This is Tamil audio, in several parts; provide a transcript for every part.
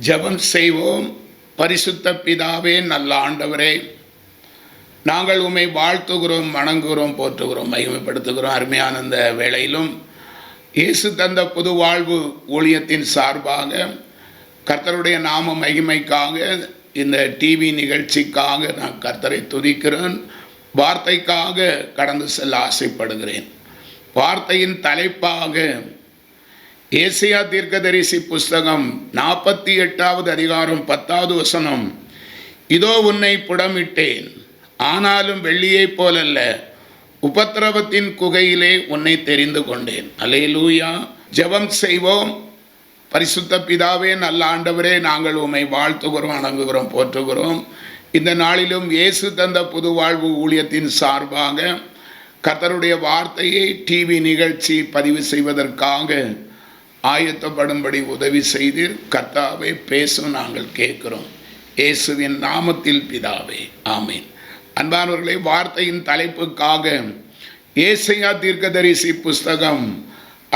ஜெபம் செய்வோம். பரிசுத்த பிதாவே, நல்ல ஆண்டவரே, நாங்கள் உம்மை வாழ்த்துகிறோம், வணங்குகிறோம், போற்றுகிறோம், மகிமைப்படுத்துகிறோம். அருமையான இந்த வேளையிலும் இயேசு தந்த புது வாழ்வு ஊழியத்தின் சார்பாக கர்த்தருடைய நாம மகிமைக்காக இந்த டிவி நிகழ்ச்சிக்காக நான் கர்த்தரை துதிக்கிறேன். வார்த்தைக்காக கடந்து செல்ல ஆசைப்படுகிறேன். வார்த்தையின் தலைப்பாக ஏசாயா தீர்க்கதரிசி புஸ்தகம் 48வது அதிகாரம் 10வது வசனம். இதோ உன்னை புடமிட்டேன், ஆனாலும் வெள்ளியைப் போலல்ல, உபத்திரவத்தின் குகையிலே உன்னை தெரிந்து கொண்டேன். அல்லேலூயா. ஜெபம் செய்வோம். பரிசுத்த பிதாவே, நல்ல ஆண்டவரே, நாங்கள் உம்மை வாழ்த்துகிறோம், வணங்குகிறோம், போற்றுகிறோம். இந்த நாளிலும் இயேசு தந்த புது வாழ்வு ஊழியத்தின் சார்பாக கர்த்தருடைய வார்த்தையை டிவி நிகழ்ச்சி பதிவு செய்வதற்காக ஆயத்தப்படும்படி உதவி செய்தீர். கர்த்தாவே, பேசும், நாங்கள் கேட்கிறோம். இயேசுவின் நாமத்தில் பிதாவே, ஆமீன். அன்பானவர்களே, வார்த்தையின் தலைப்புக்காக ஏசாயா தீர்க்கதரிசி புஸ்தகம்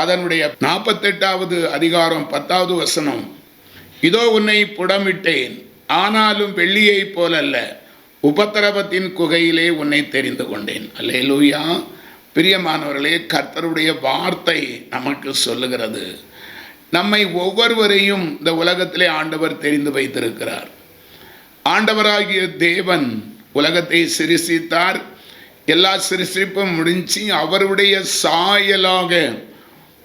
அதனுடைய 48வது அதிகாரம் 10வது வசனம். இதோ உன்னை புடமிட்டேன், ஆனாலும் வெள்ளியைப் போலல்ல, உபத்திரவத்தின் குகையிலே உன்னை தெரிந்து கொண்டேன். அல்லேலூயா. பிரியமானவர்களே, கர்த்தருடைய வார்த்தை நமக்கு சொல்லுகிறது, நம்மை ஒவ்வொருவரையும் இந்த உலகத்திலே ஆண்டவர் தெரிந்து வைத்திருக்கிறார். ஆண்டவராகிய தேவன் உலகத்தை சிருஷ்டித்தார். எல்லா சிருஷ்டிப்பும் முடிஞ்சு அவருடைய சாயலாக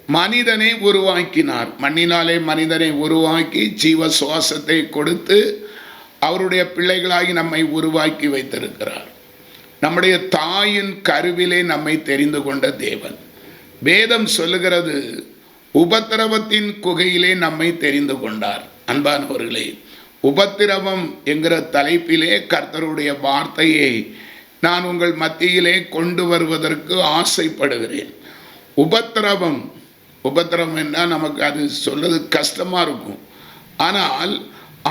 மனிதனை உருவாக்கினார். மண்ணினாலே மனிதனை உருவாக்கி ஜீவ சுவாசத்தை கொடுத்து அவருடைய பிள்ளைகளாகி நம்மை உருவாக்கி வைத்திருக்கிறார். நம்முடைய தாயின் கருவிலே நம்மை தெரிந்து கொண்ட தேவன். வேதம் சொல்லுகிறது, உபத்திரவத்தின் குகையிலே நம்மை தெரிந்து கொண்டார். அன்பானவர்களே, உபத்திரவம் என்கிற தலைப்பிலே கர்த்தருடைய வார்த்தையை நான் உங்கள் மத்தியிலே கொண்டு வருவதற்கு ஆசைப்படுகிறேன். உபத்திரவம் என்றால் நமக்கு அது சொல்றது கஷ்டமாக இருக்கும். ஆனால்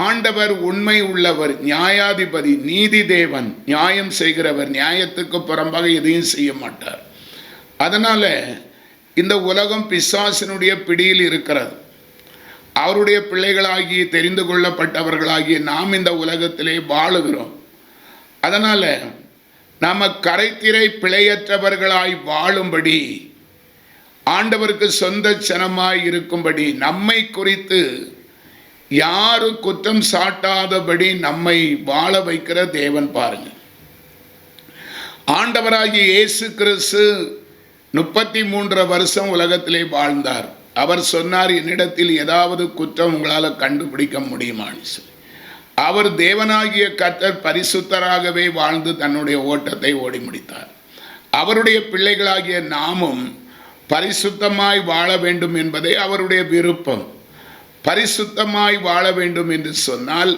ஆண்டவர் உண்மை உள்ளவர், நியாயாதிபதி, நீதி தேவன், நியாயம் செய்கிறவர், நியாயத்துக்கு புறம்பாக எதையும் செய்ய மாட்டார். அதனால் இந்த உலகம் பிசாசினுடைய பிடியில் இருக்கிறது. அவருடைய பிள்ளைகளாகி தெரிந்து கொள்ளப்பட்டவர்களாகிய நாம் இந்த உலகத்திலே வாழுகிறோம். அதனால் நாம் கரைத்திரை பிழையற்றவர்களாய் வாழும்படி, ஆண்டவருக்கு சொந்த ஜனமாய் இருக்கும்படி, நம்மை குறித்து யாரும் குற்றம் சாட்டாதபடி நம்மை வாழ வைக்கிற தேவன் பாருங்க. ஆண்டவராகிய இயேசு கிறிஸ்து 33 வருஷம் உலகத்திலே வாழ்ந்தார். அவர் சொன்னார், என்னிடத்தில் ஏதாவது குற்றம் உங்களால் கண்டுபிடிக்க முடியுமான்னு சொல்லி. அவர் தேவனாகிய கர்த்தர் பரிசுத்தராகவே வாழ்ந்து தன்னுடைய ஓட்டத்தை ஓடி முடித்தார். அவருடைய பிள்ளைகளாகிய நாமும் பரிசுத்தமாய் வாழ வேண்டும் என்பதே அவருடைய விருப்பம். பரிசுத்தமாய் வாழ வேண்டும் என்று சொன்னால்,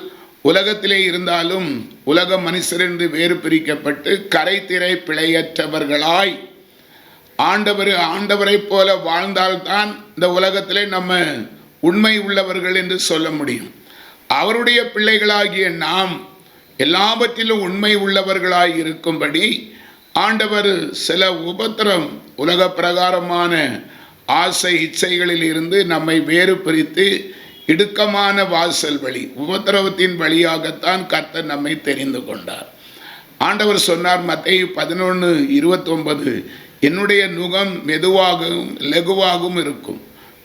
உலகத்திலே இருந்தாலும் உலக மனுஷரிலிருந்து வேறு பிரிக்கப்பட்டு கரைத்திரை பிழையற்றவர்களாய் ஆண்டவரை போல வாழ்ந்தால்தான் இந்த உலகத்திலே நம்ம உண்மை உள்ளவர்கள் என்று சொல்ல முடியும். அவருடைய பிள்ளைகளாகிய நாம் எல்லாவற்றிலும் உண்மை உள்ளவர்களாய் இருக்கும்படி ஆண்டவர் சில உபத்திரம், உலக பிரகாரமான ஆசை இச்சைகளில் இருந்து நம்மை வேறு பிரித்து இடுக்கமான வாசல் வழி, உபத்திரவத்தின் வழியாகத்தான் கர்த்தர் நம்மை தெரிந்து கொண்டார். ஆண்டவர் சொன்னார், மத்தேயு 11:29, என்னுடைய நுகம் மெதுவாகவும் லகுவாகவும் இருக்கும்.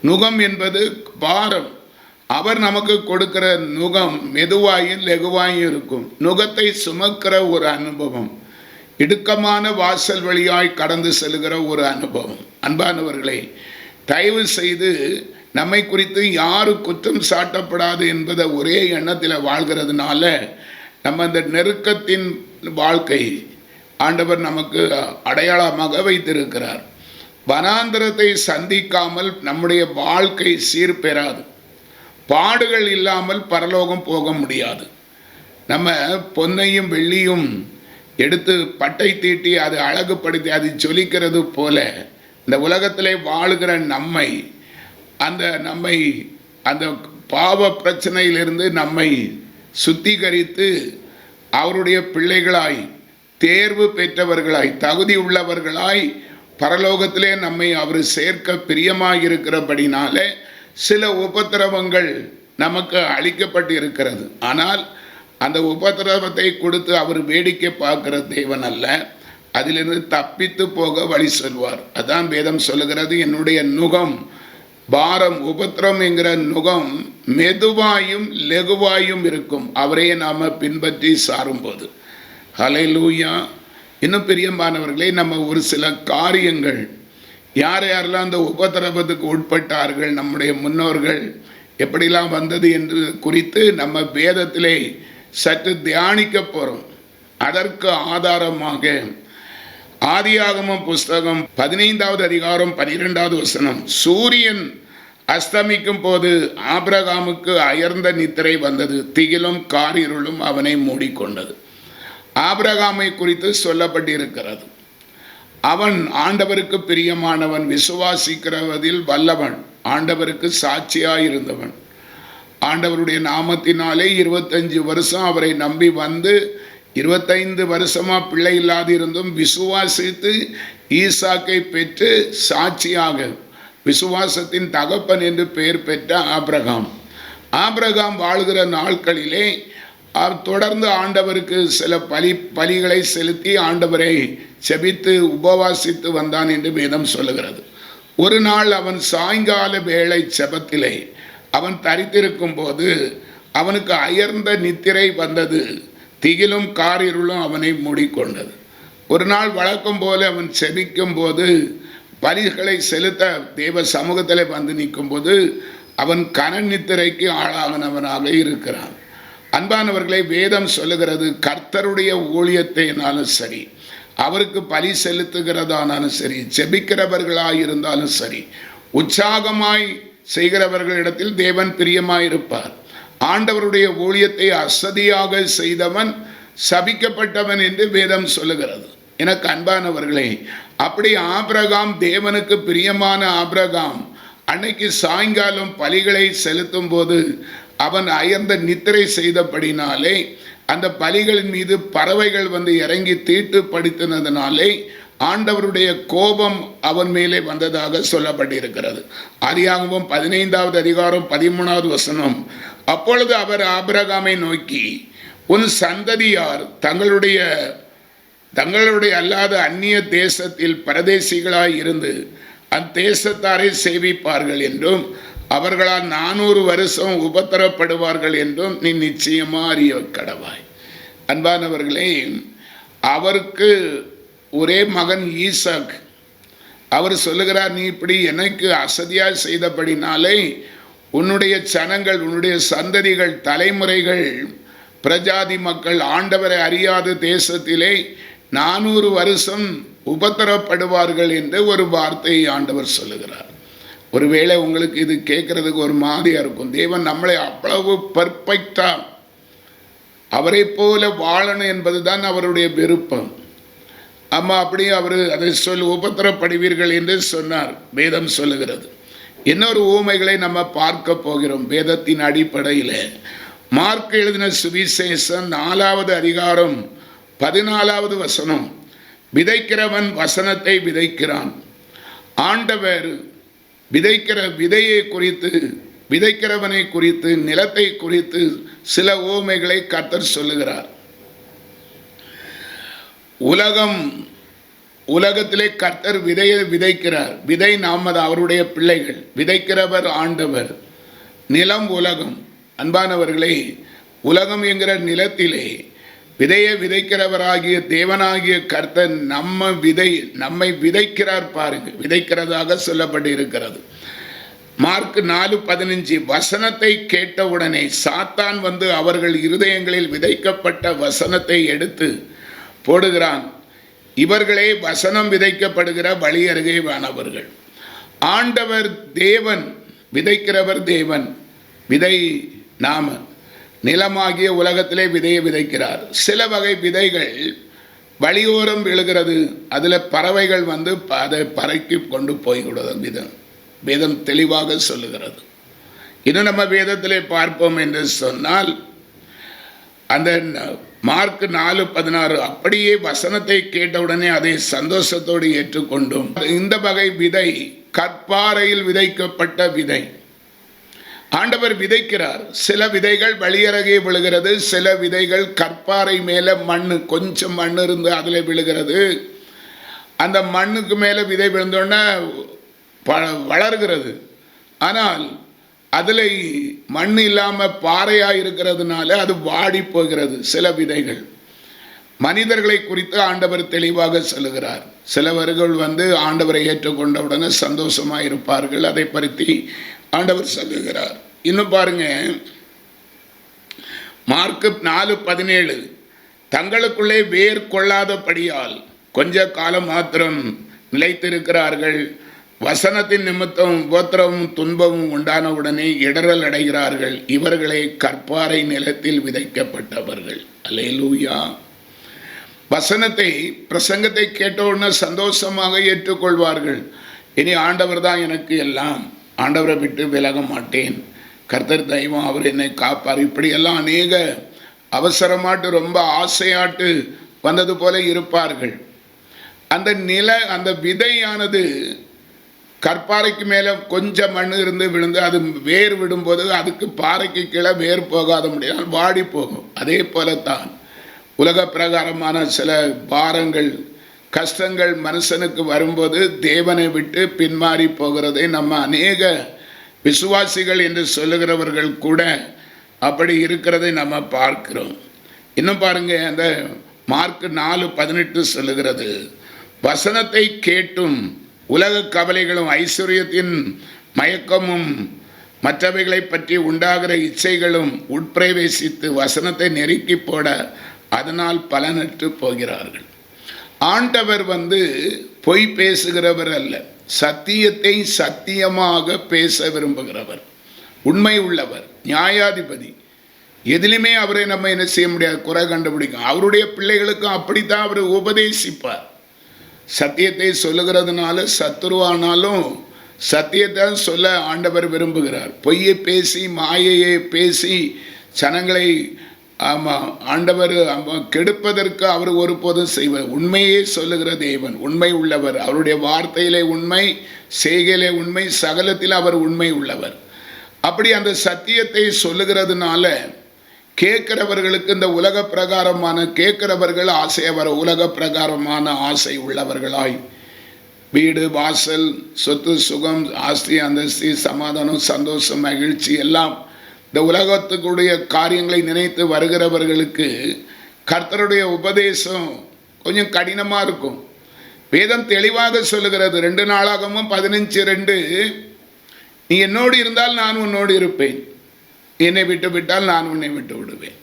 நுகம் என்பது பாரம். அவர் நமக்கு கொடுக்கிற நுகம் மெதுவாயும் லகுவாயும் இருக்கும். நுகத்தை சுமக்கிற ஒரு அனுபவம், இடுக்கமான வாசல் வழியாய் கடந்து செல்கிற ஒரு அனுபவம். அன்பானவர்களே, தயவு செய்து நம்மை குறித்து யாரும் குற்றம் சாட்டப்படாது என்பதை ஒரே எண்ணத்தில் வாழ்கிறதுனால நம்ம இந்த நெருக்கத்தின் வாழ்க்கை ஆண்டவர் நமக்கு அடையாளமாக வைத்திருக்கிறார். வனாந்திரத்தை சந்திக்காமல் நம்முடைய வாழ்க்கை சீர்பெறாது. பாடுகள் இல்லாமல் பரலோகம் போக முடியாது. நம்ம பொன்னையும் வெள்ளியும் எடுத்து பட்டை தீட்டி அது அழகுபடுத்தி அது ஜொலிக்கிறது போல இந்த உலகத்திலே வாழுகிற நம்மை அந்த பாவ பிரச்சனையிலிருந்து நம்மை சுத்திகரித்து அவருடைய பிள்ளைகளாய், தேர்வு பெற்றவர்களாய், தகுதி உள்ளவர்களாய் பரலோகத்திலே நம்மை அவர் சேர்க்க பிரியமாயிருக்கிறபடினால சில உபத்திரவங்கள் நமக்கு அளிக்கப்பட்டு இருக்கிறது. ஆனால் அந்த உபத்திரவத்தை கொடுத்து அவர் வேடிக்கை பார்க்கிற தேவன் அல்ல, அதிலிருந்து தப்பித்து போக வழி சொல்வார். அதான் வேதம் சொல்லுகிறது, என்னுடைய நுகம் பாரம், உபத்திரம் என்கிற நுகம் மெதுவாயும் லெகுவாயும் இருக்கும் அவரையே நாம பின்பற்றி சாரும்போது. ஹல்லேலூயா. இன்னும் பிரியமானவர்களே, நம்ம ஒரு சில காரியங்கள் யார் யாரெல்லாம் அந்த உபத்திரவத்துக்கு உட்பட்டார்கள், நம்முடைய முன்னோர்கள் எப்படிலாம் வந்தது என்று குறித்து நம்ம வேதத்திலே சற்று தியானிக்க போகிறோம். அதற்கு ஆதாரமாக ஆதியாகமம் புஸ்தகம் 15வது அதிகாரம் 12வது வசனம், சூரியன் அஸ்தமிக்கும் போது ஆபிரகாமுக்கு அயர்ந்த நித்திரை வந்தது, திகிலும் காரிருளும் அவனை மூடிக்கொண்டது. ஆபிரகாமை குறித்து சொல்லப்பட்டிருக்கிறது. அவன் ஆண்டவருக்கு பிரியமானவன், விசுவாசிக்கிறவதில் வல்லவன், ஆண்டவருக்கு சாட்சியாயிருந்தவன். ஆண்டவருடைய நாமத்தினாலே 25 வருஷம் அவரை நம்பி வந்து 25 வருஷமா பிள்ளை இல்லாதிருந்தும் விசுவாசித்து ஈசாக்கை பெற்று சாட்சியாக விசுவாசத்தின் தகப்பன் என்று பெயர் பெற்ற ஆபிரகாம். ஆபிரகாம் வாழ்கிற நாட்களிலே தொடர்ந்து ஆண்டவருக்கு சில பலிகளை செலுத்தி ஆண்டவரை செபித்து உபவாசித்து வந்தான் என்று வேதம் சொல்லுகிறது. ஒரு நாள் அவன் சாயங்கால வேளை செபத்திலே அவன் தரித்திருக்கும் போது அவனுக்கு அயர்ந்த நித்திரை வந்தது, திகிலும் காரிருளும் அவனை மூடிக்கொண்டது. ஒரு நாள் வழக்கம் போல அவன் செபிக்கும் போது, பலிகளை செலுத்த தேவ சமூகத்தில் வந்து நிற்கும் போது அவன் கன நித்திரைக்கு ஆளானவனாக இருக்கிறான். அன்பானவர்களை, வேதம் சொல்லுகிறது, கர்த்தருடைய ஊழியத்தினாலும் சரி, அவருக்கு பலி செலுத்துகிறதானாலும் சரி, செபிக்கிறவர்களாய் இருந்தாலும் சரி, உற்சாகமாய் செய்கிறவர்களிடத்தில் தேவன் பிரியமாயிருப்பார். ஆண்டவருடைய ஊழியத்தை அசதியாக செய்தவன் சபிக்கப்பட்டவன் என்று வேதம் சொல்லுகிறது. எனக்கு அன்பானவர்களே, அப்படி ஆபிரகாம், தேவனுக்கு பிரியமான ஆபிரகாம், அன்னைக்கு சாயங்காலம் பலிகளை செலுத்தும் போது அவன் அயர்ந்த நித்திரை செய்தபடினாலே அந்த பலிகளின் மீது பறவைகள் வந்து இறங்கி தீட்டுப்படுத்தினதினாலே ஆண்டவருடைய கோபம் அவன் மேலே வந்ததாக சொல்லப்பட்டிருக்கிறது. ஆதியாகமம் 15வது அதிகாரம் 13வது வசனம், அப்பொழுது அவர் ஆபிரகாமை நோக்கி, உன் சந்ததியார் தங்களுடைய அல்லாத அந்நிய தேசத்தில் பரதேசிகளாய் இருந்து அத்தேசத்தாரை சேவிப்பார்கள் என்றும் அவர்களால் 400 வருஷம் உபத்திரப்படுவார்கள் என்றும் நீ நிச்சயமா அறிய கடவாய். அன்பானவர்களே, அவருக்கு ஒரே மகன் ஈசாக். அவர் சொல்லுகிறார், நீ இப்படி எனக்கு அசதியாக செய்தபடினாலே உன்னுடைய சனங்கள், உன்னுடைய சந்ததிகள், தலைமுறைகள், பிரஜாதி மக்கள் ஆண்டவரை அறியாத தேசத்திலே 400 வருஷம் உபத்திரப்படுவார்கள் என்று ஒரு வார்த்தையை ஆண்டவர் சொல்லுகிறார். ஒருவேளை உங்களுக்கு இது கேட்கறதுக்கு ஒரு மாதிரியா இருக்கும். தேவன் நம்மளை அவ்வளவு பர்ஃபெக்டா அவரை போல வாழணும் என்பதுதான் அவருடைய விருப்பம். ஆமா, அப்படி அவர் அதை உபத்திரப்படுவீர்கள் என்று சொன்னார், வேதம் சொல்லுகிறது. இன்னொரு ஊமைகளை நம்ம பார்க்க போகிறோம் வேதத்தின் அடிப்படையில். மார்க் எழுதின சுவிசேஷம் 4வது அதிகாரம் 14வது வசனம், விதைக்கிறவன் வசனத்தை விதைக்கிறான். ஆண்டவர் விதைக்கிற விதையை குறித்து, விதைக்கிறவனை குறித்து, நிலத்தை குறித்து சில ஊமைகளை கர்த்தர் சொல்லுகிறார். உலகத்திலே கர்த்தர் விதையை விதைக்கிறார். விதை நாம், அவருடைய பிள்ளைகள். விதைக்கிறவர் ஆண்டவர், நிலம் உலகம். அன்பானவர்களே, உலகம் என்கிற நிலத்திலே விதையை விதைக்கிறவராகிய தேவனாகிய கர்த்தர் நம்மை விதைக்கிறார். பாருங்க, விதைக்கிறதாக சொல்லப்பட்டு இருக்கிறது. மார்க் 4:15, வசனத்தை கேட்டவுடனே சாத்தான் வந்து அவர்கள் இருதயங்களில் விதைக்கப்பட்ட வசனத்தை எடுத்து போடுகிறான். இவர்களே வசனம் விதைக்கப்படுகிற வழி அருகே வானவர்கள். ஆண்டவர் தேவன், விதைக்கிறவர் தேவன், விதை நாம. நிலமாகிய உலகத்திலே விதையை விதைக்கிறார். சில வகை விதைகள் வழியோரம் விழுகிறது, அதில் பறவைகள் வந்து அதை பறக்கி கொண்டு போய்விடுவது வேதம் தெளிவாக சொல்லுகிறது. இன்னும் நம்ம வேதத்திலே பார்ப்போம் என்று சொன்னால், அந்த மார்க் 4:16, அப்படியே வசனத்தை கேட்டவுடனே அதை சந்தோஷத்தோடு ஏற்றுக்கொண்டும். இந்த வகை விதை கற்பாறையில் விதைக்கப்பட்ட விதை. ஆண்டவர் விதைக்கிறார். சில விதைகள் வழியருகே விழுகிறது, சில விதைகள் கற்பாறை மேலே மண்ணு, கொஞ்சம் மண் இருந்து அதில் விழுகிறது. அந்த மண்ணுக்கு மேலே விதை விழுந்தோடனே வளர்கிறது. ஆனால் அதில் மண் இல்லாமல் பாறையாக இருக்கிறதுனால அது வாடி போகிறது. சில விதைகள் மனிதர்களை குறித்து ஆண்டவர் தெளிவாக சொல்லுகிறார். சிலவர்கள் ஆண்டவரை ஏற்றுக்கொண்டவுடனே சந்தோஷமாக இருப்பார்கள். அதை பற்றி ஆண்டவர் சொல்லுகிறார். இன்னும் பாருங்க, மார்க்கு 4:17, தங்களுக்குள்ளே வேர் கொள்ளாதபடியால் கொஞ்ச காலம் மாத்திரம் நிலைத்திருக்கிறார்கள். வசனத்தின் நிமித்தம் உபத்திரமும் துன்பமும் உண்டானவுடனே இடரல் அடைகிறார்கள். இவர்களே கற்பாறை நிலத்தில் விதைக்கப்பட்டவர்கள். அல்லேலூயா. வசனத்தை, பிரசங்கத்தை கேட்டவுடனே சந்தோஷமாக ஏற்றுக்கொள்வார்கள். இனி ஆண்டவர் தான் எனக்கு எல்லாம், ஆண்டவரை விட்டு விலக மாட்டேன், கர்த்தர் தெய்வம், அவர் என்னை காப்பார், இப்படியெல்லாம் அநேக அவசரமாட்டு ரொம்ப ஆசையாட்டு வந்தது போல இருப்பார்கள். அந்த விதையானது கற்பாறைக்கு மேலே கொஞ்சம் மண் இருந்து விழுந்து அது வேர் விடும்போது அதுக்கு பாறைக்கு கீழே வேர் போகாத முடியாது, வாடி போகும். அதே போலத்தான் உலக பிரகாரமான சில பாரங்கள், கஷ்டங்கள் மனுஷனுக்கு வரும்போது தேவனை விட்டு பின்மாறி போகிறதை நம்ம அநேக விசுவாசிகள் என்று சொல்லுகிறவர்கள் கூட அப்படி இருக்கிறதை நம்ம பார்க்கிறோம். இன்னும் பாருங்க, அந்த மார்க் 4:18 சொல்லுகிறது, வசனத்தை கேட்டும் உலக கவலைகளும் ஐஸ்வர்யத்தின் மயக்கமும் மற்றவைகளை பற்றி உண்டாகிற இச்சைகளும் உட்பிரவேசித்து வசனத்தை நெருக்கி போட அதனால் பலனற்று போகிறார்கள். ஆண்டவர் பொய் பேசுகிறவர் அல்ல, சத்தியத்தை சத்தியமாக பேச விரும்புகிறவர், உண்மை உள்ளவர், நியாயாதிபதி. எதிலுமே அவரை நம்ம என்ன செய்ய முடியாது, குறை கண்டுபிடிக்கும். அவருடைய பிள்ளைகளுக்கும் அப்படித்தான் அவர் உபதேசிப்பார். சத்தியத்தை சொல்லுகிறதுனால சத்துருவானாலும் சத்தியத்தை சொல்ல ஆண்டவர் விரும்புகிறார். பொய்யை பேசி மாயையை பேசி ஜனங்களை ஆண்டவர் கெடுப்பதற்கு அவர் ஒருபோதும் செய்வார். உண்மையே சொல்லுகிற தேவன், உண்மை உள்ளவர். அவருடைய வார்த்தையிலே உண்மை, செய்கையிலே உண்மை, சகலத்தில் அவர் உண்மை உள்ளவர். அப்படி அந்த சத்தியத்தை சொல்லுகிறதுனால கேட்கிறவர்களுக்கு இந்த உலக பிரகாரமான கேட்கிறவர்கள் ஆசை வர உலக பிரகாரமான ஆசை உள்ளவர்களாய் வீடு வாசல் சொத்து சுகம் ஆஸ்தி அந்தஸ்தி சமாதானம் சந்தோஷம் மகிழ்ச்சி எல்லாம் இந்த உலகத்துக்குடைய காரியங்களை நினைத்து வருகிறவர்களுக்கு கர்த்தருடைய உபதேசம் கொஞ்சம் கடினமாக இருக்கும். வேதம் தெளிவாக சொல்லுகிறது. 2 நாளாகமும் 15:2, நீ என்னோடு இருந்தால் நான் உன்னோடு இருப்பேன், என்னை விட்டு விட்டால் நான் உன்னை விட்டு விடுவேன்.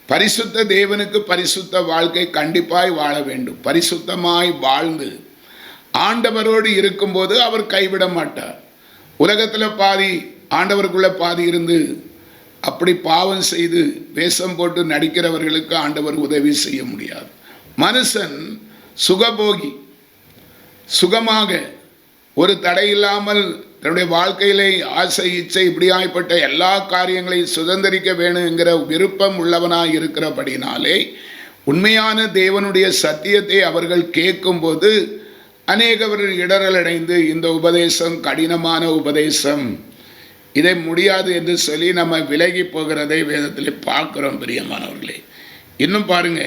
பரிசுத்த தேவனுக்கு பரிசுத்த வாழ்க்கை கண்டிப்பாய் வாழ வேண்டும். பரிசுத்தமாய் வாழ்ந்து ஆண்டவரோடு இருக்கும்போது அவர் கைவிட மாட்டார். உலகத்தில் பாதி ஆண்டவருக்குள்ள பாதி இருந்து அப்படி பாவம் செய்து வேஷம் போட்டு நடிக்கிறவர்களுக்கு ஆண்டவர் உதவி செய்ய முடியாது. மனுஷன் சுகபோகி, சுகமாக ஒரு தடையில்லாமல் தன்னுடைய வாழ்க்கையிலே ஆசை இச்சை இப்படியாய்ப்பட்ட எல்லா காரியங்களையும் சுதந்திரிக்க வேணுங்கிற விருப்பம் உள்ளவனாய் இருக்கிறபடினாலே உண்மையான தேவனுடைய சத்தியத்தை அவர்கள் கேட்கும்போது அநேகவர்கள் இடரலடைந்து இந்த உபதேசம் கடினமான உபதேசம், இதை முடியாது என்று சொல்லி நம்ம விலகி போகிறதை வேதத்தில் பார்க்கிறோம். பிரியமானவர்களே, இன்னும் பாருங்க,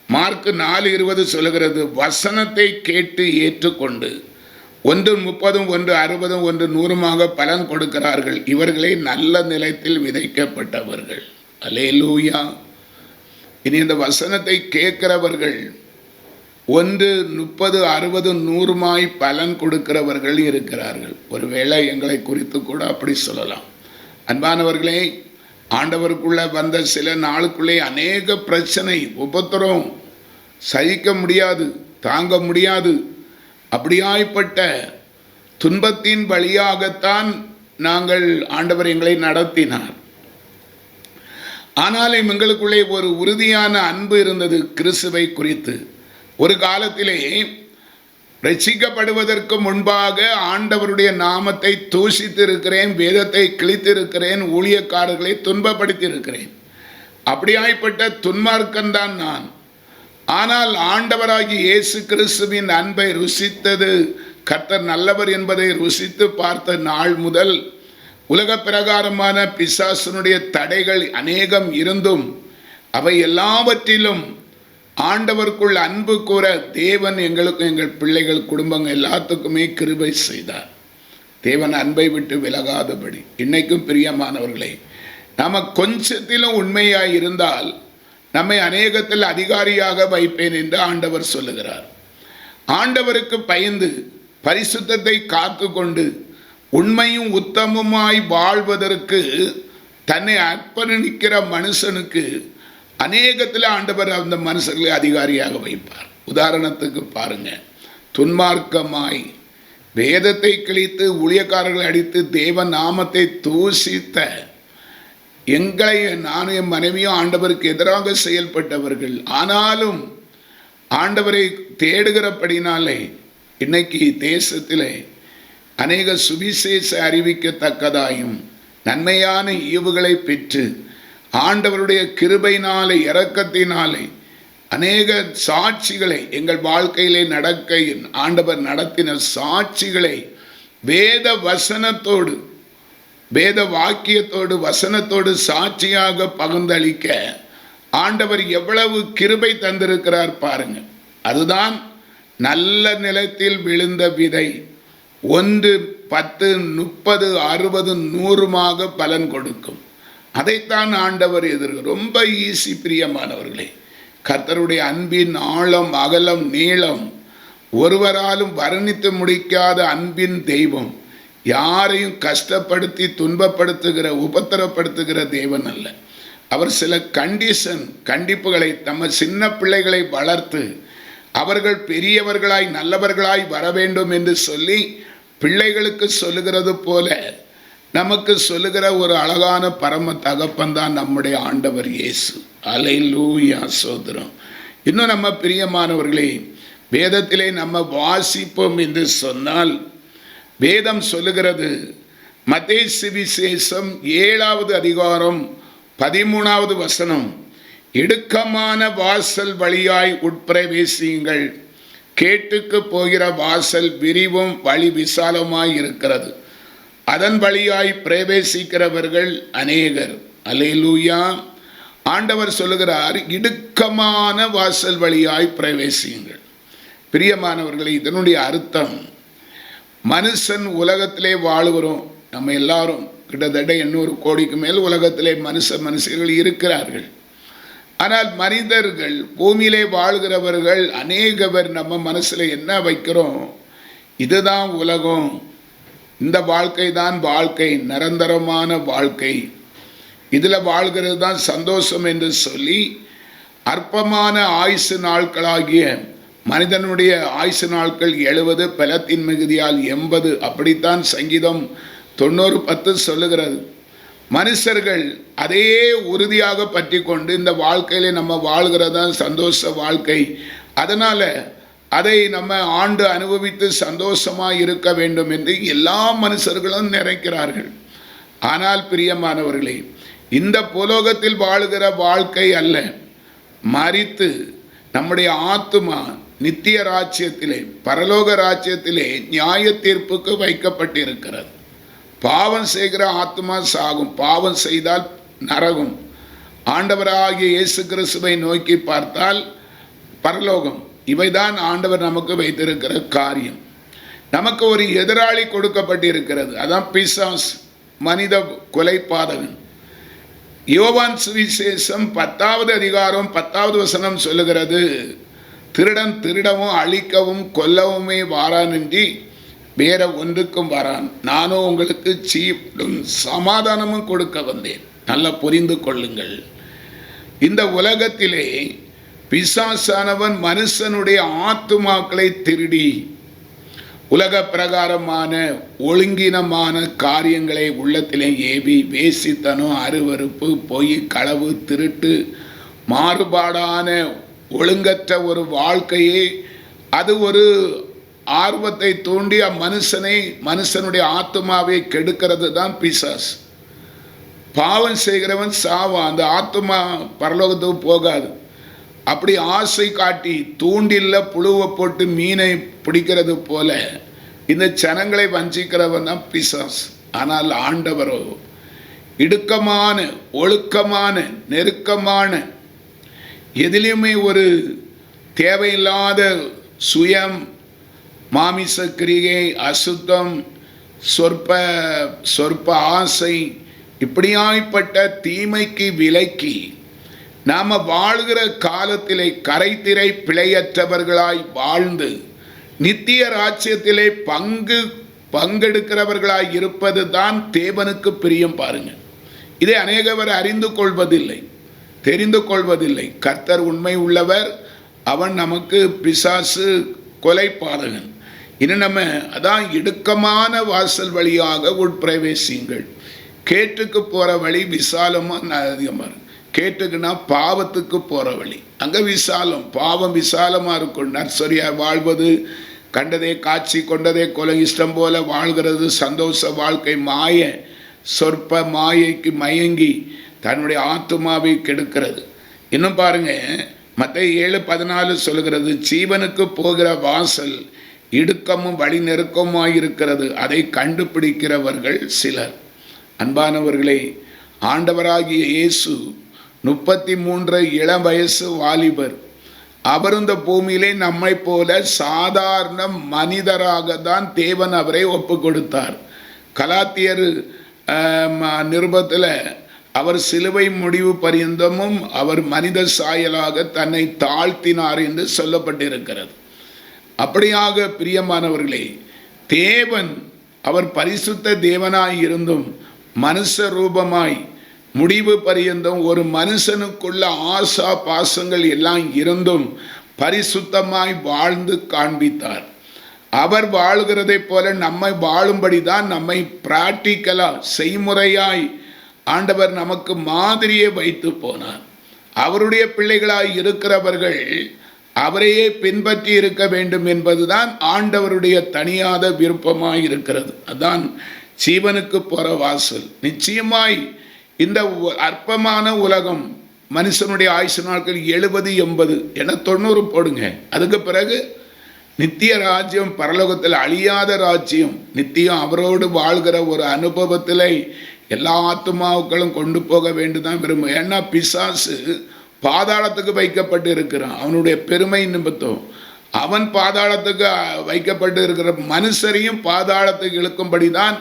மார்க் 4:20 சொல்லுகிறது, வசனத்தை கேட்டு ஏற்றுக்கொண்டு 1:30, 1:60, 1:100 பலன் கொடுக்கிறார்கள். இவர்களே நல்ல நிலத்தில் விதைக்கப்பட்டவர்கள். அல்லேலூயா. இனி இந்த வசனத்தை கேட்கிறவர்கள் 1:30, 60, 100 பலன் கொடுக்கிறவர்கள் இருக்கிறார்கள். ஒருவேளை எங்களை குறித்து கூட அப்படி சொல்லலாம். அன்பானவர்களே, ஆண்டவருக்குள்ள வந்த சில நாளுக்குள்ளே அநேக பிரச்சனை, உபத்திரம் சகிக்க முடியாது, தாங்க முடியாது. அப்படியாய்ப்பட்ட துன்பத்தின் வழியாகத்தான் நாங்கள் ஆண்டவர் எங்களை நடத்தினார். ஆனாலும் எங்களுக்குள்ளே ஒரு உறுதியான அன்பு இருந்தது கிறிஸ்துவை குறித்து. ஒரு காலத்திலே ரட்சிக்கப்படுவதற்கு முன்பாக ஆண்டவருடைய நாமத்தை தூஷித்து இருக்கிறேன், வேதத்தை கிழித்திருக்கிறேன், ஊழியக்காரர்களை துன்பப்படுத்தியிருக்கிறேன். அப்படியாய்ப்பட்ட துன்மார்க்கன்தான் நான். ஆனால் ஆண்டவராகி இயேசு கிறிஸ்துவின் அன்பை ருசித்தது, கர்த்தர் நல்லவர் என்பதை ருசித்து பார்த்த நாள் முதல் உலக பிரகாரமான பிசாசனுடைய தடைகள் அநேகம் இருந்தும் அவை எல்லாவற்றிலும் ஆண்டவருக்குள் அன்பு கூற தேவன் எங்களுக்கு, எங்கள் பிள்ளைகள், குடும்பங்கள் எல்லாத்துக்குமே கிருபை செய்தார். தேவன் அன்பை விட்டு விலகாதபடி. இன்னைக்கும் பிரியமானவர்களே, நாம கொஞ்சத்திலும் உண்மையாய் இருந்தால் நம்மை அநேகத்தில் அதிகாரியாக வைப்பேன் என்று ஆண்டவர் சொல்லுகிறார். ஆண்டவருக்கு பயந்து பரிசுத்தத்தை காத்து கொண்டு உண்மையும் உத்தமமாய் வாழ்வதற்கு தன்னை அர்ப்பணிக்கிற மனுஷனுக்கு அநேகத்தில் ஆண்டவர் அந்த மனுஷர்களை அதிகாரியாக வைப்பார். உதாரணத்துக்கு பாருங்க, துன்மார்க்கமாய் வேதத்தை கிழித்து ஊழியக்காரர்களை அடித்து தேவ நாமத்தை தூசித்த எங்களை, நானும் என் மனைவியும் ஆண்டவருக்கு எதிராக செயல்பட்டவர்கள். ஆனாலும் ஆண்டவரை தேடுகிறபடினாலே இன்னைக்கு தேசத்திலே அநேக சுவிசேஷ அறிவிக்கத்தக்கதாயும் நன்மையான ஈவுகளை பெற்று ஆண்டவருடைய கிருபையினாலே, இரக்கத்தினாலே அநேக சாட்சிகளை எங்கள் வாழ்க்கையிலே நடக்க ஆண்டவர் நடத்தின சாட்சிகளை வேத வசனத்தோடு, வேத வாக்கியத்தோடு, வசனத்தோடு சாட்சியாக பகிர்ந்தளிக்க ஆண்டவர் எவ்வளவு கிருபை தந்திருக்கிறார் பாருங்க. அதுதான் நல்ல நிலத்தில் விழுந்த விதை 1, 10, 30, 60, 100 பலன் கொடுக்கும். அதைத்தான் ஆண்டவர் ரொம்ப ஈஸி. பிரியமானவர்களே, கர்த்தருடைய அன்பின் ஆழம், அகலம், நீளம் ஒருவராலும் வர்ணித்து முடிக்காத அன்பின் தெய்வம். யாரையும் கஷ்டப்படுத்தி துன்பப்படுத்துகிற, உபத்திரப்படுத்துகிற தேவன் அல்ல. அவர் சில கண்டிப்புகளை நம்ம சின்ன பிள்ளைகளை வளர்த்து அவர்கள் பெரியவர்களாய் நல்லவர்களாய் வர வேண்டும் என்று சொல்லி பிள்ளைகளுக்கு சொல்லுகிறது போல நமக்கு சொல்லுகிற ஒரு அழகான பரம தகப்பன் தான் நம்முடைய ஆண்டவர் இயேசு. அல்லேலூயா, சோதரம். இன்னும் நம்ம பிரியமானவர்களே, வேதத்திலே நம்ம வாசிப்போம் என்று சொன்னால் வேதம் சொல்லுகிறது, மத்தேயு சுவிசேஷம் 7வது அதிகாரம் 13வது வசனம், இடுக்கமான வாசல் வழியாய் உட்பிரவேசியுங்கள், கேட்டுக்கு போகிற வாசல் விரிவும் வழி விசாலமாய் இருக்கிறது, அதன் வழியாய் பிரவேசிக்கிறவர்கள் அநேகர். அல்லேலூயா. ஆண்டவர் சொல்லுகிறார், இடுக்கமான வாசல் வழியாய் பிரவேசியுங்கள். பிரியமானவர்களே, இதனுடைய அர்த்தம், மனுஷன் உலகத்திலே வாழுகிறோம். நம்ம எல்லாரும் கிட்டத்தட்ட 800 கோடிக்கு மேல் உலகத்திலே மனுஷர்கள் இருக்கிறார்கள். ஆனால் மனிதர்கள், பூமியிலே வாழ்கிறவர்கள் அநேக பேர் நம்ம மனசில் என்ன வைக்கிறோம், இதுதான் உலகம், இந்த வாழ்க்கை தான் வாழ்க்கை, நிரந்தரமான வாழ்க்கை, இதில் வாழ்கிறது தான் சந்தோஷம் என்று சொல்லி அற்பமான ஆயுசு நாட்களாகிய மனிதனுடைய ஆயுசு நாட்கள் 70, பலத்தின் மிகுதியால் 80, அப்படித்தான் சங்கீதம் 90:10 சொல்லுகிறது. மனுஷர்கள் அதையே உறுதியாக பற்றி கொண்டு இந்த வாழ்க்கையிலே நம்ம வாழ்கிறதான் சந்தோஷ வாழ்க்கை, அதனால் அதை நம்ம ஆண்டு அனுபவித்து சந்தோஷமாக இருக்க வேண்டும் என்று எல்லா மனுஷர்களும் நினைக்கிறார்கள். ஆனால் பிரியமானவர்களே, இந்த புலோகத்தில் வாழுகிற வாழ்க்கை அல்ல, மரித்து நம்முடைய ஆத்துமா நித்திய ராஜ்யத்திலே, பரலோக ராஜ்யத்திலே நியாய தீர்ப்புக்கு வைக்கப்பட்டிருக்கிறது. பாவம் செய்கிற ஆத்மா சாகும், பாவம் செய்தால் நரகம். ஆண்டவராகிய இயேசு கிறிஸ்துவை நோக்கி பார்த்தால் பரலோகம். இவைதான் ஆண்டவர் நமக்கு வைத்திருக்கிற காரியம். நமக்கு ஒரு எதிராளி கொடுக்கப்பட்டிருக்கிறது, அதான் பிசாசு, மனித கொலைபாதகன். யோவான் சுவிசேஷம் 10வது அதிகாரம் 10வது வசனம் சொல்லுகிறது, திருடன் திருடவும் அழிக்கவும் கொல்லவுமே வாரானின்றி வேற ஒன்றுக்கும் வரான், நானும் உங்களுக்கு ஜீவனும் சமாதானமும் கொடுக்க வந்தேன். நல்லா புரிந்து கொள்ளுங்கள். இந்த உலகத்திலே பிசாசானவன் மனுஷனுடைய ஆத்துமாக்களை திருடி உலக பிரகாரமான ஒழுங்கினமான காரியங்களை உள்ளத்திலே ஏவி, வேசித்தனம், அருவருப்பு, பொய், களவு, திருட்டு, மாறுபாடான ஒழுங்கற்ற ஒரு வாழ்க்கையை, அது ஒரு ஆர்வத்தை தூண்டி மனுஷனுடைய ஆத்துமாவை கெடுக்கிறது தான் பிசாசு. பாவம் செய்கிறவன் சாவான், அந்த ஆத்துமா பரலோகத்துக்கு போகாது. அப்படி ஆசை காட்டி தூண்டில்ல புழுவை போட்டு மீனை பிடிக்கிறது போல இந்த ஜனங்களை வஞ்சிக்கிறவன் தான் பிசாசு. ஆனால் ஆண்டவரோ இடுக்கமான, ஒழுக்கமான, நெருக்கமான, எதிலுமே ஒரு தேவையில்லாத சுயம், மாமிச கிரியை, அசுத்தம், சொற்ப ஆசை, இப்படியாய்ப்பட்ட தீமைக்கு விலக்கி நாம் வாழ்கிற காலத்திலே கரைதிரை பிழையற்றவர்களாய் வாழ்ந்து நித்திய ராஜ்யத்திலே பங்கெடுக்கிறவர்களாய் இருப்பது தான் தேவனுக்கு பிரியம். பாருங்க, இதை அநேகவர் அறிந்து கொள்வதில்லை, தெரிந்து கொள்வதில்லை. கர்த்தர் உண்மை உள்ளவர், அவன் நமக்கு பிசாசு கொலைபாதகன். இன்னும் நம்ம அதான் இடுக்கமான வாசல் வழியாக உட்பிரவேசியுங்கள். கேட்டுக்கு போகிற வழி விசாலமாக அதிகமாக இருக்கும். கேட்டுக்குன்னா பாவத்துக்கு போகிற வழி, அங்கே விசாலம், பாவம் விசாலமாக இருக்கும். நர்சரியாக வாழ்வது, கண்டதே காட்சி கொண்டதே கொலை, இஷ்டம் போல வாழ்கிறது, சந்தோஷ வாழ்க்கை, சொற்ப மாயைக்கு மயங்கி தன்னுடைய ஆத்துமாவை கெடுக்கிறது. இன்னும் பாருங்க, மத்தேயு 7:14 சொல்கிறது, ஜீவனுக்கு போகிற வாசல் இடுக்கமும் வழி நெருக்கமாயிருக்கிறது, அதை கண்டுபிடிக்கிறவர்கள் சிலர். அன்பானவர்களே, ஆண்டவராகிய இயேசு 33 இளம் வயசு வாலிபர். அவர் இந்த பூமியிலே நம்மை போல சாதாரண மனிதராக தான் தேவன் அவரை ஒப்பு கொடுத்தார். கலாத்தியர் நிருபத்தில் அவர் சிலுவை முடிவு பரியந்தமும் அவர் மனித சாயலாக தன்னை தாழ்த்தினார் என்று சொல்லப்பட்டிருக்கிறது. அப்படியாக பிரியமானவர்களே, தேவன் அவர் பரிசுத்த தேவனாய் இருந்தும் மனுஷ ரூபமாய் முடிவு பரியந்தம் ஒரு மனுஷனுக்குள்ள ஆசா பாசங்கள் எல்லாம் இருந்தும் பரிசுத்தமாய் வாழ்ந்து காண்பித்தார். அவர் வாழ்கிறதை போல நம்மை வாழும்படி தான் நம்மை பிராக்டிக்கலா செய்முறையாய் ஆண்டவர் நமக்கு மாதிரியே வைத்து போனார். அவருடைய பிள்ளைகளாய் இருக்கிறவர்கள் அவரையே பின்பற்றி இருக்க வேண்டும் என்பதுதான் ஆண்டவருடைய தனியாத விருப்பமாய் இருக்கிறது. அதான் ஜீவனுக்கு போற வாசல். நிச்சயமாய் இந்த அற்பமான உலகம், மனுஷனுடைய ஆயுசு நாட்கள் 70, 80 என 90 போடுங்க. அதுக்கு பிறகு நித்திய ராஜ்யம், பரலோகத்தில் அழியாத ராஜ்யம், நித்தியம் அவரோடு வாழ்கிற ஒரு அனுபவத்தில் எல்லா ஆத்துமாக்களும் கொண்டு போக வேண்டுதான் விரும்பும். ஏன்னா பிசாசு பாதாளத்துக்கு வைக்கப்பட்டு இருக்கிறான். அவனுடைய பெருமை நிமித்தம் அவன் பாதாளத்துக்கு வைக்கப்பட்டு இருக்கிற மனுஷரையும் பாதாளத்துக்கு இழுக்கும்படி தான்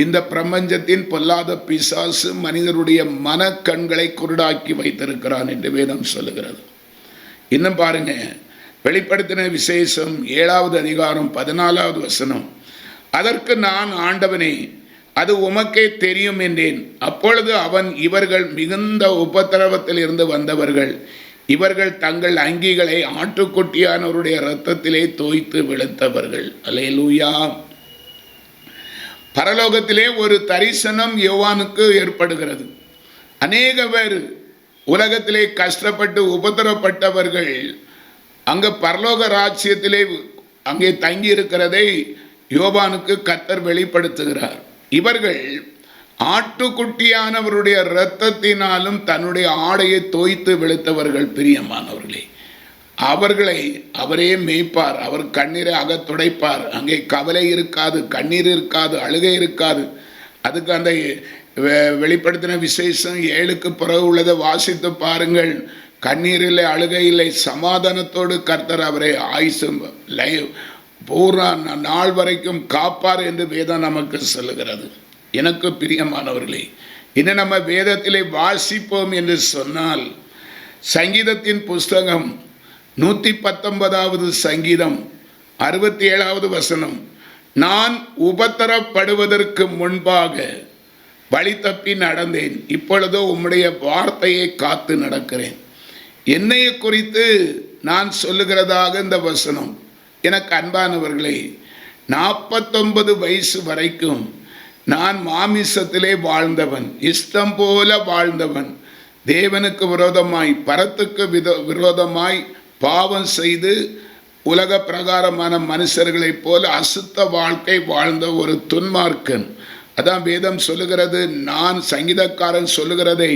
இந்த பிரபஞ்சத்தின் பொல்லாத பிசாசு மனிதருடைய மனக்கண்களை குருடாக்கி வைத்திருக்கிறான் என்று வேதம் சொல்லுகிறது. இன்னும் பாருங்க, வெளிப்படுத்தின விசேஷம் 7வது அதிகாரம் 14வது வசனம். அதற்கு நான், ஆண்டவனே, அது உமக்கே தெரியும் என்றேன். அப்பொழுது அவன், இவர்கள் மிகுந்த உபத்திரவத்தில் இருந்து வந்தவர்கள், இவர்கள் தங்கள் அங்கிகளை ஆட்டுக்குட்டியானவருடைய இரத்தத்திலே தோய்த்து வெளுத்தவர்கள். அல்லேலூயா. பரலோகத்திலே ஒரு தரிசனம் யோவானுக்கு ஏற்படுகிறது. அநேக பேர் உலகத்திலே கஷ்டப்பட்டு உபத்திரப்பட்டவர்கள் அங்கே பரலோக ராஜ்யத்திலே அங்கே தங்கி இருக்கிறதை யோவானுக்கு கர்த்தர் வெளிப்படுத்துகிறார். இவர்கள் ஆட்டுக்குட்டியானவருடைய இரத்தத்தினாலும் தன்னுடைய ஆடையை தோய்த்து வெளுத்தவர்கள். பிரியமானவர்களே, அவர்களை அவரே மேய்ப்பார், அவர் கண்ணீரை அகத்துடைப்பார். அங்கே கவலை இருக்காது, கண்ணீர் இருக்காது, அழுகை இருக்காது. அதுக்கு அந்த வெளிப்படுத்தின விசேஷம் 7க்கு பிறகு உள்ளதை வாசித்து பாருங்கள். கண்ணீர் இல்லை, அழுகை இல்லை, சமாதானத்தோடு கர்த்தர் அவரை ஆயுசும் பூர்ண நாள் வரைக்கும் காப்பார் என்று வேதம் நமக்கு சொல்லுகிறது. எனக்கு பிரியமானவர்களே, இன்னும் நம்ம வேதத்திலே வாசிப்போம் என்று சொன்னால், சங்கீதத்தின் புஸ்தகம் 119வது சங்கீதம் 67வது வசனம். நான் உபத்திரப்படுவதற்கு முன்பாக வழி தப்பி நடந்தேன், இப்பொழுதோ உம்முடைய வார்த்தையை காத்து நடக்கிறேன். என்னைய குறித்து நான் சொல்லுகிறதாக இந்த வசனம். எனக்கு அன்பானவர்களே, 49 வயசு வரைக்கும் நான் மாமிசத்திலே வாழ்ந்தவன், இஷ்டம் போல வாழ்ந்தவன், தேவனுக்கு விரோதமாய், பரத்துக்கு விரோதமாய் பாவம் செய்து உலக பிரகாரமான மனுஷர்களைப் போல அசுத்த வாழ்க்கை வாழ்ந்த ஒரு துன்மார்க்கன். அதான் வேதம் சொல்லுகிறது. நான் சங்கீதக்காரன் சொல்லுகிறதை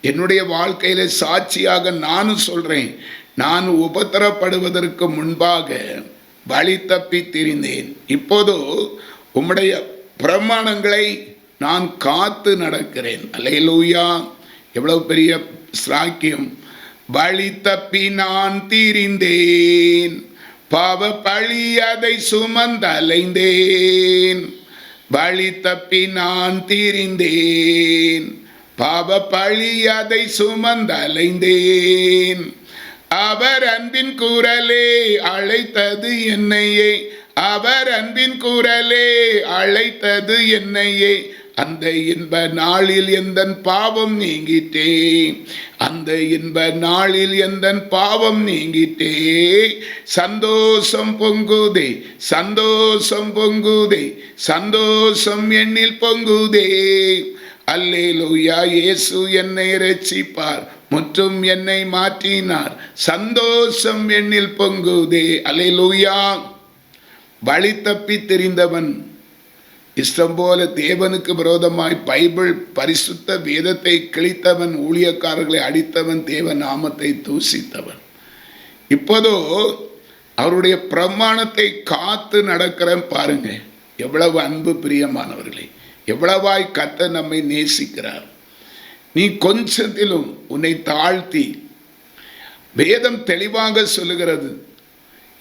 என்னுடைய வாழ்க்கையில சாட்சியாக நானும் சொல்றேன். நான் உபத்திரப்படுவதற்கு முன்பாக வழி தப்பி திரிந்தேன், இப்போதோ உம்முடைய பிரமாணங்களை நான் காத்து நடக்கிறேன். அல்லேலூயா! எவ்வளவு பெரிய ஸ்லாக்கியம். வழி தப்பி நான் திரிந்தேன், பாவ பழி அதை சுமந்தலைந்தேன். வழி தப்பி நான் திரிந்தேன், பாவ பழி அதை சுமந்தலைந்தேன். அவர் அன்பின் குரலே அழைத்தது என்னையே, அவர் அன்பின் குரலே அழைத்தது என்னையே. அந்த இன்ப நாளில் எந்தன் பாவம் நீங்கிட்டே, அந்த இன்ப நாளில் எந்தன் பாவம் நீங்கிட்டே. சந்தோஷம் பொங்குதே, சந்தோஷம் பொங்குதே, சந்தோஷம் எண்ணில் பொங்குதே. அல்லேலூயா! இயேசு என்னை இரட்சிப்பார், முற்றும் என்னை மாற்றினார், சந்தோஷம் எண்ணில் பொங்குதே. அல்லேலூயா! வழி தப்பி தெரிந்தவன், இஷ்டம் போல தேவனுக்கு விரோதமாய் பைபிள் பரிசுத்த வேதத்தை கிழித்தவன், ஊழியக்காரர்களை அடித்தவன், தேவ நாமத்தை தூசித்தவன், இப்போதோ அவருடைய பிரமாணத்தை காத்து நடக்கிறேன். பாருங்க எவ்வளவு அன்பு பிரியமானவர்களே, எவ்வளவாய் கர்த்தர் நம்மை நேசிக்கிறார். நீ கொஞ்சத்திலும் உன்னை தாழ்த்தி, வேதம் தெளிவாக சொல்லுகிறது,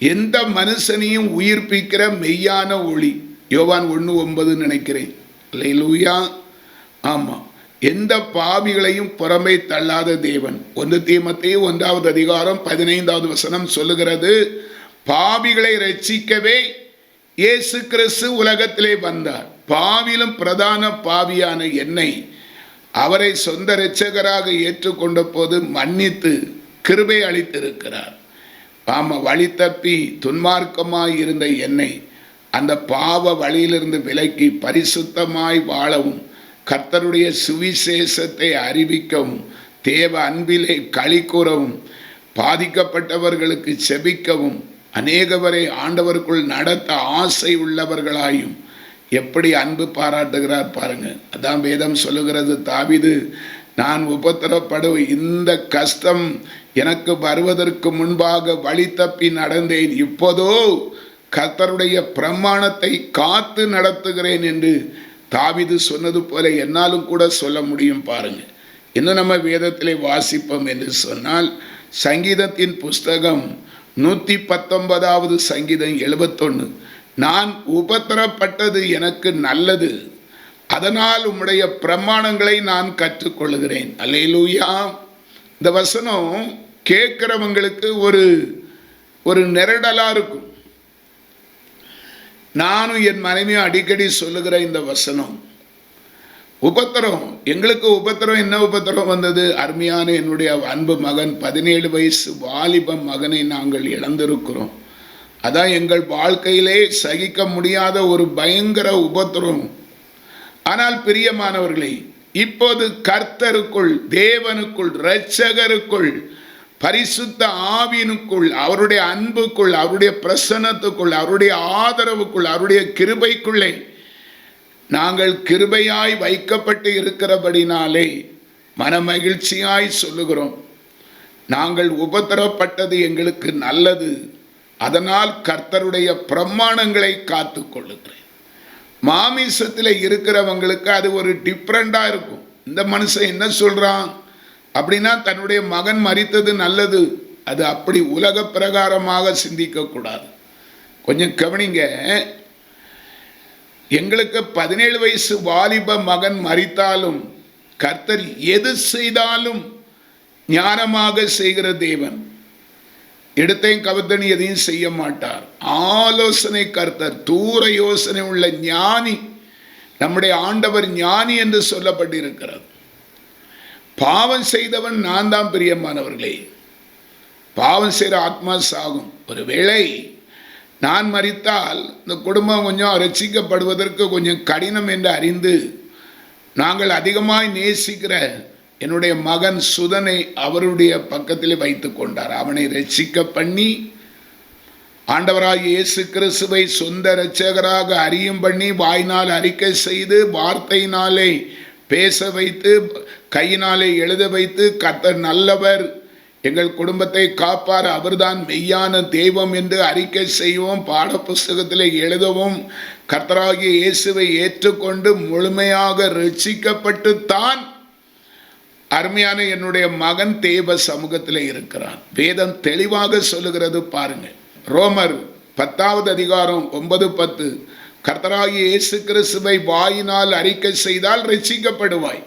எந்த மனுஷனையும் உயிர்ப்பிக்கிற மெய்யான ஒளி. யோவான் 1:9 நினைக்கிறேன். அல்லேலூயா! ஆமாம், எந்த பாவிகளையும் புறம்பே தள்ளாத தேவன். 1 தீமோத்தேயு 1:15 சொல்லுகிறது, பாவிகளை ரட்சிக்கவே இயேசு கிறிஸ்து உலகத்திலே வந்தார். பாவிலும் பிரதான பாவியான என்னை அவரை சொந்த இரட்சகராக ஏற்றுக்கொண்ட போது மன்னித்து கிருபை அளித்திருக்கிறார். ஆமா, வழி தப்பி துன்மார்க்கமாய் இருந்த என்னை அந்த பாவ வழியிலிருந்து விலக்கி பரிசுத்தமாய் வாழவும், கர்த்தருடைய சுவிசேஷத்தை அறிவிக்கவும், தேவ அன்பிலே களி கூறவும், பாதிக்கப்பட்டவர்களுக்கு செபிக்கவும், அநேகவரை ஆண்டவருக்குள் நடத்த ஆசை உள்ளவர்களாயும் எப்படி அன்பு பாராட்டுகிறார் பாருங்க. அதான் வேதம் சொல்லுகிறது, தாவீது, நான் உபத்திரப்படும் இந்த கஷ்டம் எனக்கு வருவதற்கு முன்பாக வழி தப்பி நடந்தேன், இப்போதோ கர்த்தருடைய பிரமாணத்தை காத்து நடத்துகிறேன் என்று தாவீது சொன்னது போல என்னாலும் கூட சொல்ல முடியும். பாருங்க, இன்னும் நம்ம வேதத்திலே வாசிப்போம் என்று சொன்னால், சங்கீதத்தின் புஸ்தகம் 119 சங்கீதம் 71, நான் உபத்திரப்பட்டது எனக்கு நல்லது, அதனால் உம்முடைய பிரமாணங்களை நான் கற்றுக்கொள்கிறேன். அல்லேலூயா! இந்த வசனம் கேட்கிறவங்களுக்கு ஒரு நெருடலா இருக்கும். நானும் என் மனைவியும் அடிக்கடி சொல்லுகிற இந்த வசனம், உபத்திரம், எங்களுக்கு உபத்திரம். என்ன உபத்திரம் வந்தது? அருமையான என்னுடைய அன்பு மகன், 17 வயசு வாலிப மகனை நாங்கள் இழந்திருக்கிறோம். அதான் எங்கள் வாழ்க்கையிலே சகிக்க முடியாத ஒரு பயங்கர உபத்திரம். ஆனால் பிரியமானவர்களே, இப்போது கர்த்தருக்குள், தேவனுக்குள், இரட்சகருக்குள், பரிசுத்த ஆவியினுக்குள், அவருடைய அன்புக்குள், அவருடைய பிரசன்னத்துக்குள், அவருடைய ஆதரவுக்குள், அவருடைய கிருபைக்குள்ளே நாங்கள் கிருபையாய் வைக்கப்பட்டு இருக்கிறபடினாலே மனமகிழ்ச்சியாய் சொல்லுகிறோம், நாங்கள் உபத்திரப்பட்டது எங்களுக்கு நல்லது, அதனால் கர்த்தருடைய பிரமாணங்களை காத்து கொள்ளுகிறேன். மாமிசத்தில் இருக்கிறவங்களுக்கு அது ஒரு டிஃப்ரெண்டாக இருக்கும். இந்த மனுஷன் என்ன சொல்கிறான் அப்படின்னா, தன்னுடைய மகன் மரித்தது நல்லது, அது அப்படி உலக பிரகாரமாக சிந்திக்கக்கூடாது. கொஞ்சம் கவனிங்க, எங்களுக்கு 17 வயசு வாலிப மகன் மரித்தாலும் கர்த்தர் எது செய்தாலும் ஞானமாக செய்கிற தேவன். எடுத்தையும் கவத்தனி எதையும் செய்ய மாட்டார். ஆலோசனை கர்த்தர், தூர யோசனை உள்ள ஞானி. நம்முடைய ஆண்டவர் ஞானி என்று சொல்லப்பட்டிருக்கிறது. பாவம் செய்தவன் நான் தான் பிரியமானவர்களே. பாவம் செய்கிற ஆத்மா சாகும். ஒருவேளை நான் மரித்தால் இந்த குடும்பம் கொஞ்சம் ரட்சிக்கப்படுவதற்கு கொஞ்சம் கடினம் என்று அறிந்து, நாங்கள் அதிகமாய் நேசிக்கிற என்னுடைய மகன் சுதனை அவருடைய பக்கத்தில் வைத்து கொண்டார். அவனை ரட்சிக்க பண்ணி, ஆண்டவராகிய இயேசு கிறிஸ்துவை சொந்த இரட்சகராக அறியும் பண்ணி, வாயினால் அறிக்கை செய்து, வார்த்தையினாலே பேச வைத்து, கையினாலே எழுத வைத்து, கர்த்தர் நல்லவர், எங்கள் குடும்பத்தை காப்பார், அவர்தான் மெய்யான தெய்வம் என்று அறிக்கை செய்வோம், பாட புஸ்தகத்தில் எழுதவும், கர்த்தராகிய இயேசுவை ஏற்றுக்கொண்டு முழுமையாக ரட்சிக்கப்பட்டு தான் அருமையான என்னுடைய மகன் தேவ சமூகத்தில் இருக்கிறான். வேதம் தெளிவாக சொல்லுகிறது பாருங்க. ரோமர் 10வது அதிகாரம் 9-10, கர்த்தராகிய இயேசு கிறிஸ்துவை வாயினால் அறிக்கை செய்தால் ரட்சிக்கப்படுவாய்.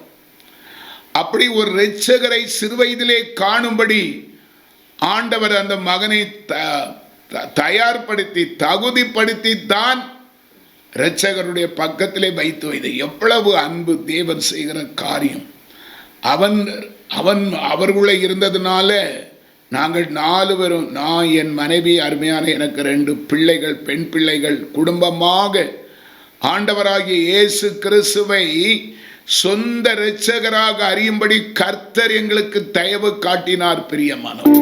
அப்படி ஒரு இரட்சகரை சிறுவயதிலே காணும்படி ஆண்டவர் அந்த மகனை தயார்படுத்தி தகுதிப்படுத்தி தான் இரட்சகருடைய பக்கத்திலே வைத்து வைத்து. எவ்வளவு அன்பு தேவன் செய்கிற காரியம்! அவன் அவர்களுடைய இருந்ததுனால நாங்கள் 4 பேரும், நான், என் மனைவி, அருமையான எனக்கு 2 பிள்ளைகள், பெண் பிள்ளைகள், குடும்பமாக ஆண்டவராகிய இயேசு கிறிஸ்துவை சொந்த இரட்சகராக அறியும்படி கர்த்தர் எங்களுக்கு தயவு காட்டினார். பிரியமானவர்,